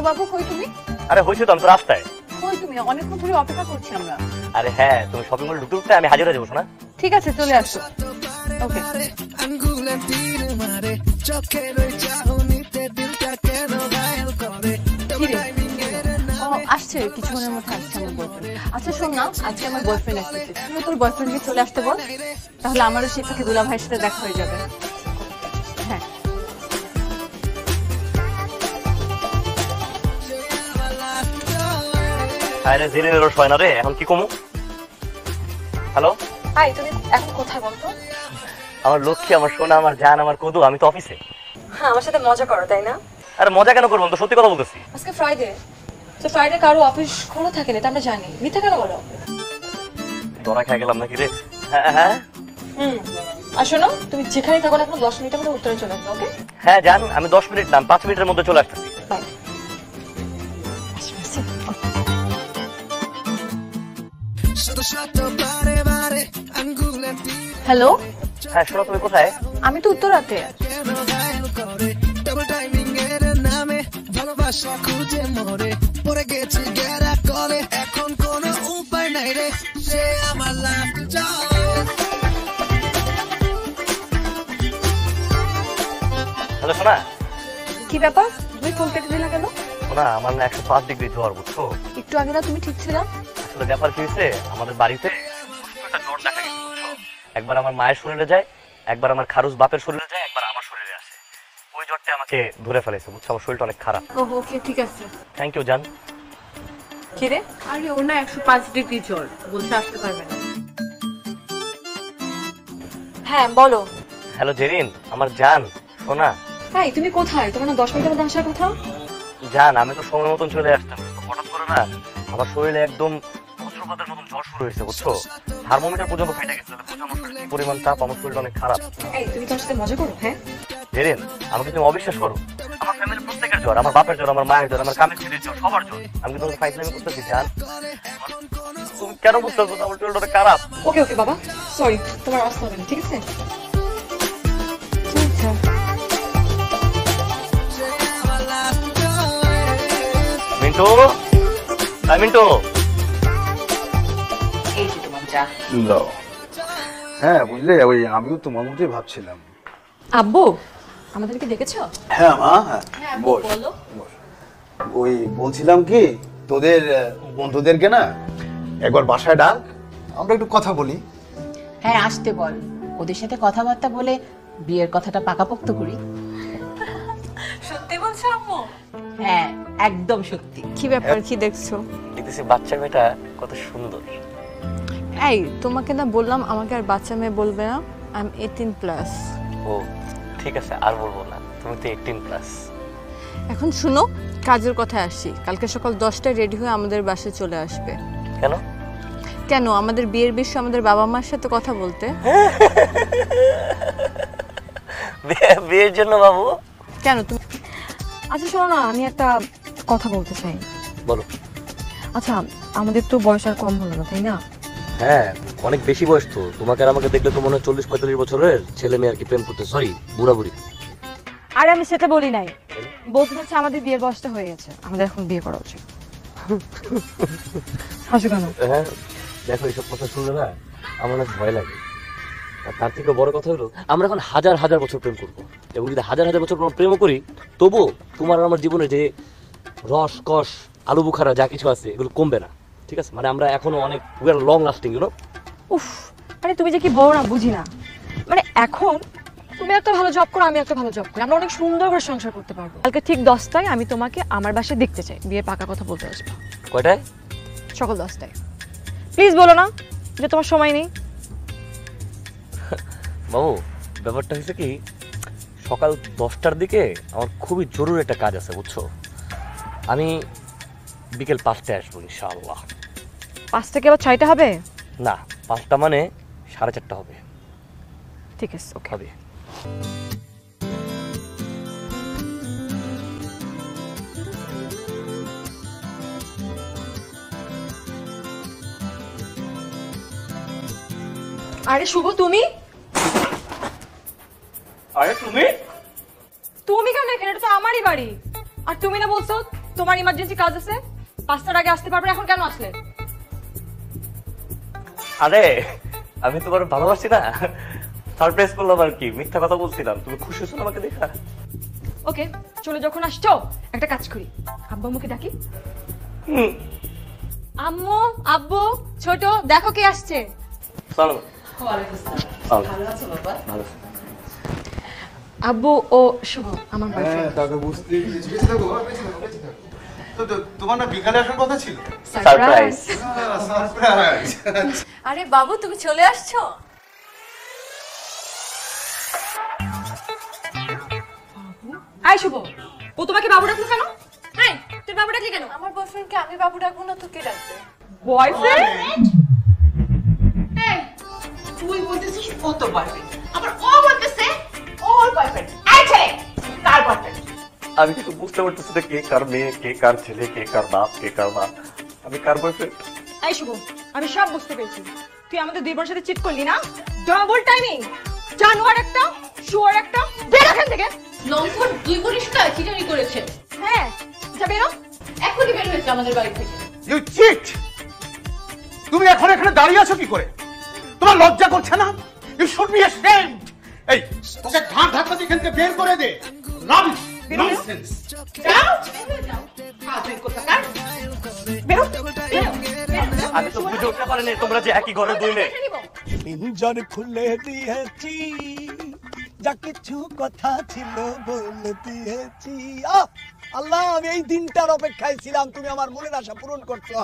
Hello বাবু, কই তুমি? আরে হইছে তো, আমি তো রাস্তায়। কই তুমি? অনেকক্ষণ ধরে অপেক্ষা করছি আমরা। আরে হ্যাঁ, তুমি শপিং মলে ঢুকতে ঢুকতে আমি হাজির হয়ে যাবো শোনা। ঠিক আছে, চলে আসো। ওকে। আসছে কিছুক্ষণের মধ্যে আসছে আমার বয়ফ্রেন্ড। আচ্ছা শোন না, আজকে আমার বয়ফ্রেন্ড আসতেছে, তুমি তোর বয়ফ্রেন্ডকে চলে আসতে বল, তাহলে আমারও সে থেকে দুলা ভাইয়ের সাথে দেখা হয়ে যাবে। হ্যাঁ আরে জেরিনের রস হয় না রে, এখন কি কমু? হ্যালো হাই, তুমি এখন কোথায় বলতো? আমার লক্ষ্মী, আমার সোনা, আমার জান, আমার কদু, আমি তো অফিসে। হ্যাঁ, আমার সাথে মজা করো তাই না? আরে মজা কেন করবো, তো সত্যি কথা বলতেছি। আজকে ফ্রাইডে, তো ফ্রাইডে কারো অফিস খোলা থাকে না, তা আমরা জানি। মিথ্যা কেন বলো? ধরা খেয়ে গেলাম নাকি রে? হ্যাঁ হ্যাঁ আর শোনো, তুমি যেখানে থাকো না, 10 মিনিটের মধ্যে উত্তরে চলে আসবে। ওকে? হ্যাঁ জান, আমি 10 মিনিট না 5 মিনিটের মধ্যে চলে আসতেছি। বাই। হ্যালো, হ্যাঁ শোনো, তুমি কোথায়? আমি তো উত্তরাতে। হ্যালো সোনা। কি ব্যাপার, তুমি ফোন কেটে দিলা কেন? সোনা, আমার না 105 ডিগ্রি জ্বর, বুঝছো? একটু আগে না তুমি ঠিক ছিলা? আসলে ব্যাপার কি হয়েছে, আমাদের বাড়িতে একটা জ্বর দেখা গেছে, বুঝছো? একবার আমার মায়ের শরীরে যায়, একবার আমার খারুস বাপের শরীরে যায়, একবার আমার শরীরে আসে। ওই জ্বরটা আমাকে ধরে ফেলেছে, বুঝছো? আমার শরীরটা অনেক খারাপ। ওকে, ঠিক আছে। থ্যাংক ইউ জান। কি রে? আরে ওর না 105 ডিগ্রি জ্বর, বলছে আসতে পারবে না। হ্যাঁ বলো। হ্যালো জেরিন, আমার জান, সোনা। হাই, তুমি কোথায়? তোমার না 10 মিনিটের মধ্যে আসার কথা। জান, আমি তো সময় মতন চলে আসতাম, হঠাৎ করে না আমার শরীরে একদম বজ্রপাতের মতন জ্বর শুরু হয়েছে, বুঝছো? থার্মোমিটার পর্যন্ত ফেটে গেছে, বুঝছো আমার শরীরে কি পরিমাণ তাপ, আমার শরীরটা অনেক খারাপ। এই তুমি তোর সাথে মজা করো? হ্যাঁ জেরিন, আমাকে তুমি অবিশ্বাস করো, আমার ফ্যামিলির প্রত্যেকের জ্বর, আমার বাপের জ্বর, আমার মায়ের জ্বর, আমার কামের ছেলের জ্বর, সবার জ্বর। আমি তোমাকে ফাইজলামি করতেছি জান, তুমি কেন বুঝতেছো আমার শরীরটা অনেক খারাপ? ওকে ওকে বাবা, সরি, তোমার আসতে হবে না, ঠিক আছে? মিন্টু, মিন্টু, এই যে তোমার চা। হ্যাঁ বুঝলে, ওই আমিও তোমার মতোই ভাবছিলাম। আব্বু, আমাদেরকে দেখেছো? হ্যাঁ মা, হ্যাঁ বল। বলো। ওই বলছিলাম কি, তোদের বন্ধুদেরকে না একবার বাসায় ডাক, আমরা একটু কথা বলি। হ্যাঁ আসতে বল, ওদের সাথে কথাবার্তা বলে বিয়ের কথাটা পাকাপোক্ত করি। সত্যি বলছো আম্মু? হ্যাঁ একদম সত্যি। কি ব্যাপার, কি দেখছো? দেখতেছি বাচ্চা মেয়েটা কত সুন্দর। এই তোমাকে না বললাম আমাকে আর বাচ্চা মেয়ে বলবে না, আই এম 18+। ও ঠিক আছে, আর বলবো না, তুমি তো 18+। এখন শুনো, কাজের কথায় আসি। কালকে সকাল 10টায় রেডি হয়ে আমাদের বাসায় চলে আসবে। কেন? কেন, আমাদের বিয়ের বিষয়ে আমাদের বাবা মার সাথে কথা বলতে। বিয়ের জন্য বাবু? কেন তুমি? আচ্ছা শোনো না, আমি একটা কথা বলতে চাই। বলো। আচ্ছা, আমাদের তো বয়স আর কম হলো না, তাই না? হ্যাঁ অনেক বেশি বয়স তো, তোমাকে আর আমাকে দেখলে তো মনে হয় 40-45 বছরের ছেলে মেয়ে আর কি প্রেম করতে, সরি বুড়া বুড়ি। আরে আমি সেটা বলি নাই, বলতে চাচ্ছি আমাদের বিয়ের বয়সটা হয়ে গেছে, আমাদের এখন বিয়ে করা উচিত। হাসো কেন? হ্যাঁ দেখো, এইসব কথা শুনলে না আমার অনেক ভয় লাগে। আর তার থেকে বড় কথা হলো, আমরা এখন হাজার হাজার বছর প্রেম করবো, এবং যদি হাজার হাজার বছর প্রেমও করি, তবুও তোমার আর আমার জীবনে যে রস কষ আলু বুখারা যা কিছু আছে এগুলো কমবে না, ঠিক আছে? মানে আমরা এখনো অনেক লং লাস্টিং, ইউ নো। উফ, মানে তুমি যে কি বড় না বুঝি না। মানে এখন তুমি একটা ভালো জব করো, আমি একটা ভালো জব করি, আমরা অনেক সুন্দর করে সংসার করতে পারবো। কালকে ঠিক 10টায় আমি তোমাকে আমার বাসায় দেখতে চাই, বিয়ে পাকা কথা বলতে আসবো। কয়টায়? সকাল 10টায়। প্লিজ বলো না যে তোমার সময় নেই। বাবু ব্যাপারটা হয়েছে কি, সকাল 10টার দিকে আমার খুবই জরুরি একটা কাজ আছে, বুঝছো? আমি বিকেল 5টায় আসবো ইনশাআল্লাহ। 5 থেকে আবার 6টা হবে? না, 5টা মানে 4:30 হবে। ঠিক আছে, ওকে হবে। আরে শুভ, তুমি? আরে তুমি? তুমি কেন এখানে? এটা তো আমারই বাড়ি। আর তুমি না বলছো তোমার ইমার্জেন্সি কাজ আছে, 5টার আগে আসতে পারবে না, এখন কেন আসলে? আরে আমি তোমার ভালোবাসি না, সারপ্রাইজ করলাম আর কি, মিথ্যা কথা বলছিলাম। তুমি খুশি হছো না আমাকে দেখা? ওকে, চলে যখন আসছো একটা কাজ করি, আব্বু আম্মুকে ডাকি। আম্মু, আব্বু, ছোট, দেখো কে আসছে। চলো। চলো। ভালো আছো বাবা? ভালো। আব্বু ও শুভ আমার বয়ফ্রেন্ড। দাদা বুঝতে বেঁচে থাকো, বেঁচে থাকো, বেঁচে থাকো। তো তোমার না বিকালে আসার কথা ছিল? সারপ্রাইজ। সারপ্রাইজ। আরে বাবু, তুমি চলে আসছো? আই শুভ, ও তোমাকে বাবু ডাকলো কেন? এই, তুই বাবু ডাকলি কেন? আমার বয়ফ্রেন্ডকে আমি বাবু ডাকবো না তো কে ডাকবে? বয়ফ্রেন্ড? এই, তুই বলতেছিস ও তোর বয়ফ্রেন্ড, আবার ও বলতেছে ওর বয়ফ্রেন্ড। এই ছেলে, কার বয়ফ্রেন্ড? আমি কিন্তু বুঝতে পারতেছি না কে কার মেয়ে, কে কার ছেলে, কে কার বাপ, কে কার মা, আমি কার বয়ফ্রেন্ড। এই শুভ, আমি সব বুঝতে পেরেছি। তুই আমাদের দুই বোনের সাথে চিট করলি না? ডাবল টাইমিং, জানোয়ার একটা, শুয়োর একটা, বের এখান থেকে। লঙ্কন দুই বোনের সাথে চিটারি করেছে। হ্যাঁ, যা বেরো। এখনই বের হয়েছে আমাদের বাড়ি থেকে। You cheat! তুমি এখন এখানে দাঁড়িয়ে আছো কি করে? তোমার লজ্জা করছে না? You should be ashamed. এই তোকে ঘাট ধাক্কা দিয়ে এখান থেকে বের করে দে। Rubbish, nonsense. যাও, হাজবেন্ড কোথাকার? বেরো। আমি তো বুঝে উঠতে পারিনি তোমরা যে একই ঘরে দুই মেয়ে। পিঞ্জন খুলে দিয়েছি, যা কিছু কথা ছিল বলে দিয়েছি। আল্লাহ, আমি এই দিনটার অপেক্ষায় ছিলাম, তুমি আমার মনের আশা পূরণ করছো।